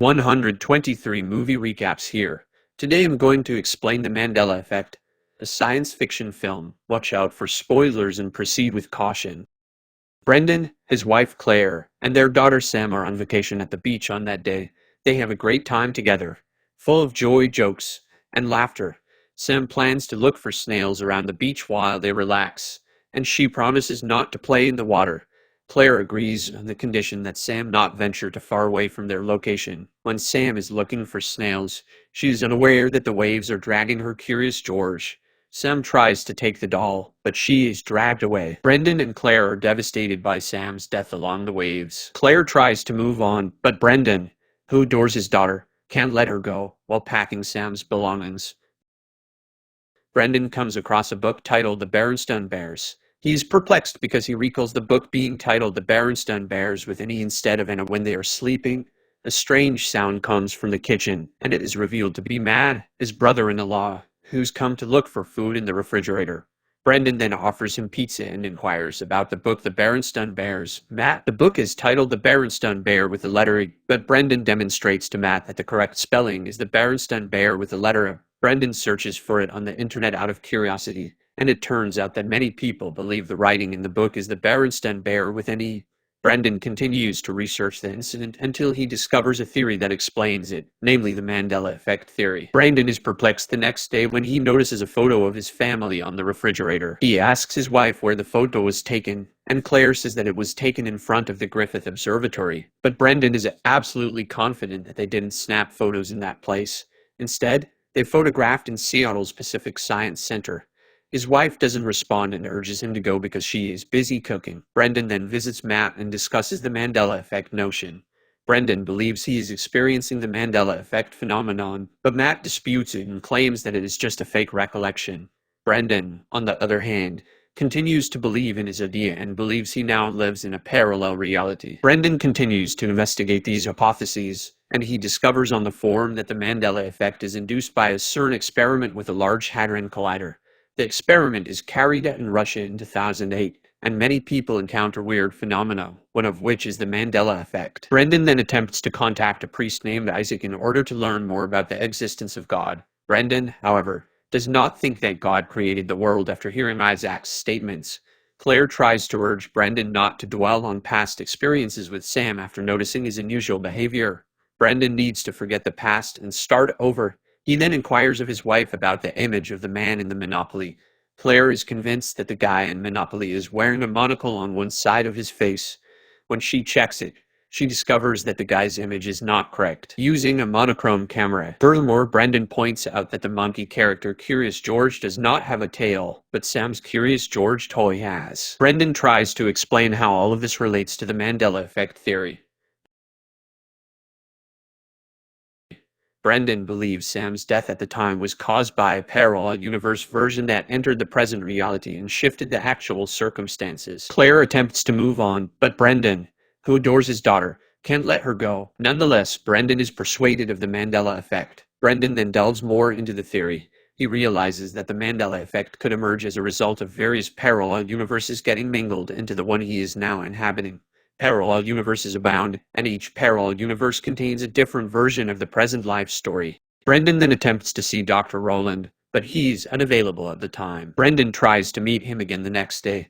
123 movie recaps here. Today I'm going to explain the Mandela Effect, a science fiction film. Watch out for spoilers and proceed with caution. Brendan, his wife Claire, and their daughter Sam are on vacation at the beach on that day. They have a great time together, full of joy, jokes, and laughter. Sam plans to look for snails around the beach while they relax, and she promises not to play in the water. Claire agrees on the condition that Sam not venture too far away from their location. When Sam is looking for snails, she is unaware that the waves are dragging her curious George. Sam tries to take the doll, but she is dragged away. Brendan and Claire are devastated by Sam's death along the waves. Claire tries to move on, but Brendan, who adores his daughter, can't let her go while packing Sam's belongings. Brendan comes across a book titled The Berenstain Bears. He is perplexed because he recalls the book being titled The Berenstain Bears with an E instead of an A when they are sleeping. A strange sound comes from the kitchen, and it is revealed to be Matt, his brother-in-law, who's come to look for food in the refrigerator. Brendan then offers him pizza and inquires about the book The Berenstain Bears. The book is titled The Berenstain Bear with the letter E, but Brendan demonstrates to Matt that the correct spelling is The Berenstain Bear with the letter A. Brendan searches for it on the internet out of curiosity, and it turns out that many people believe the writing in the book is The Berenstain Bear with an E. Brendan continues to research the incident until he discovers a theory that explains it, namely the Mandela Effect theory. Brendan is perplexed the next day when he notices a photo of his family on the refrigerator. He asks his wife where the photo was taken, and Claire says that it was taken in front of the Griffith Observatory. But Brendan is absolutely confident that they didn't snap photos in that place. Instead, they photographed in Seattle's Pacific Science Center. His wife doesn't respond and urges him to go because she is busy cooking. Brendan then visits Matt and discusses the Mandela Effect notion. Brendan believes he is experiencing the Mandela Effect phenomenon, but Matt disputes it and claims that it is just a fake recollection. Brendan, on the other hand, continues to believe in his idea and believes he now lives in a parallel reality. Brendan continues to investigate these hypotheses, and he discovers on the forum that the Mandela Effect is induced by a CERN experiment with a Large Hadron Collider. The experiment is carried out in Russia in 2008, and many people encounter weird phenomena, one of which is the Mandela Effect. Brendan then attempts to contact a priest named Isaac in order to learn more about the existence of God. Brendan, however, does not think that God created the world after hearing Isaac's statements. Claire tries to urge Brendan not to dwell on past experiences with Sam after noticing his unusual behavior. Brendan needs to forget the past and start over. He then inquires of his wife about the image of the man in the Monopoly. Claire is convinced that the guy in Monopoly is wearing a monocle on one side of his face. When she checks it, she discovers that the guy's image is not correct, using a monochrome camera. Furthermore, Brendan points out that the monkey character Curious George does not have a tail, but Sam's Curious George toy has. Brendan tries to explain how all of this relates to the Mandela Effect theory. Brendan believes Sam's death at the time was caused by a parallel universe version that entered the present reality and shifted the actual circumstances. Claire attempts to move on, but Brendan, who adores his daughter, can't let her go. Nonetheless, Brendan is persuaded of the Mandela Effect. Brendan then delves more into the theory. He realizes that the Mandela Effect could emerge as a result of various parallel universes getting mingled into the one he is now inhabiting. Parallel universes abound, and each parallel universe contains a different version of the present life story. Brendan then attempts to see Dr. Roland, but he's unavailable at the time. Brendan tries to meet him again the next day.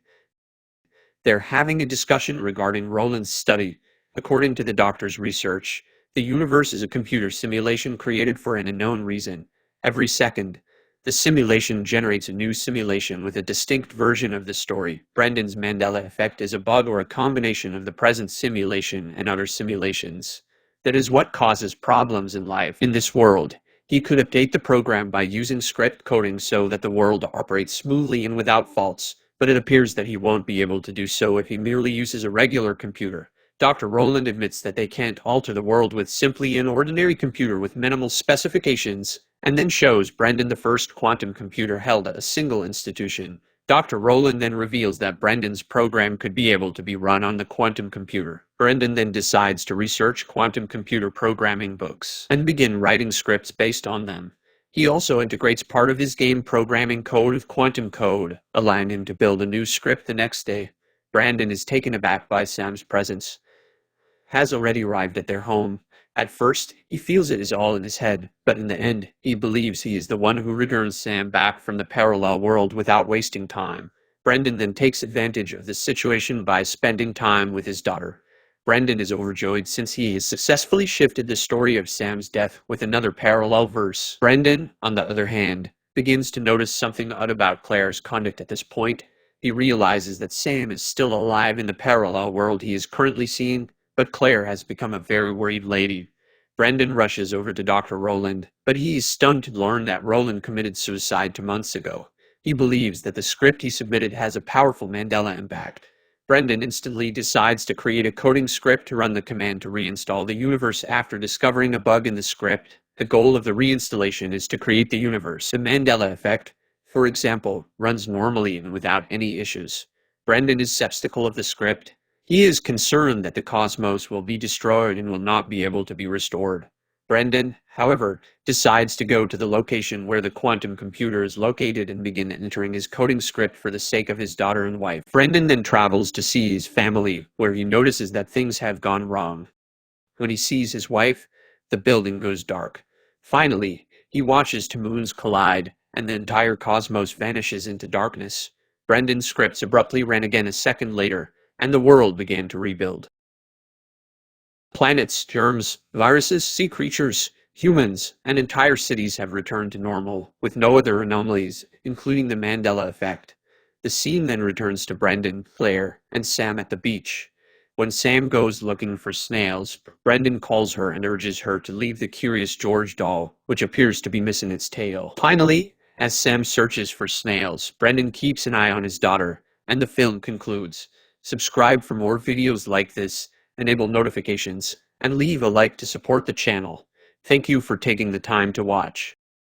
They're having a discussion regarding Roland's study. According to the doctor's research, the universe is a computer simulation created for an unknown reason. Every second, the simulation generates a new simulation with a distinct version of the story. Brendan's Mandela Effect is a bug or a combination of the present simulation and other simulations. That is what causes problems in life. In this world, he could update the program by using script coding so that the world operates smoothly and without faults, but it appears that he won't be able to do so if he merely uses a regular computer. Dr. Roland admits that they can't alter the world with simply an ordinary computer with minimal specifications, and then shows Brendan the first quantum computer held at a single institution. Dr. Roland then reveals that Brendan's program could be able to be run on the quantum computer. Brendan then decides to research quantum computer programming books and begin writing scripts based on them. He also integrates part of his game programming code with quantum code, allowing him to build a new script the next day. Brendan is taken aback by Sam's presence. Has already arrived at their home, At first, he feels it is all in his head, but in the end, he believes he is the one who returns Sam back from the parallel world without wasting time. Brendan then takes advantage of this situation by spending time with his daughter. Brendan is overjoyed since he has successfully shifted the story of Sam's death with another parallel verse. Brendan, on the other hand, begins to notice something odd about Claire's conduct at this point. He realizes that Sam is still alive in the parallel world he is currently seeing, but Claire has become a very worried lady. Brendan rushes over to Dr. Roland, but he is stunned to learn that Roland committed suicide 2 months ago. He believes that the script he submitted has a powerful Mandela impact. Brendan instantly decides to create a coding script to run the command to reinstall the universe after discovering a bug in the script. The goal of the reinstallation is to create the universe. The Mandela effect, for example, runs normally and without any issues. Brendan is skeptical of the script. He is concerned that the cosmos will be destroyed and will not be able to be restored. Brendan, however, decides to go to the location where the quantum computer is located and begin entering his coding script for the sake of his daughter and wife. Brendan then travels to see his family, where he notices that things have gone wrong. When he sees his wife, the building goes dark. Finally, he watches two moons collide, and the entire cosmos vanishes into darkness. Brendan's scripts abruptly ran again a second later, and the world began to rebuild. Planets, germs, viruses, sea creatures, humans, and entire cities have returned to normal, with no other anomalies, including the Mandela effect. The scene then returns to Brendan, Claire, and Sam at the beach. When Sam goes looking for snails, Brendan calls her and urges her to leave the Curious George doll, which appears to be missing its tail. Finally, as Sam searches for snails, Brendan keeps an eye on his daughter, and the film concludes. Subscribe for more videos like this, enable notifications, and leave a like to support the channel. Thank you for taking the time to watch.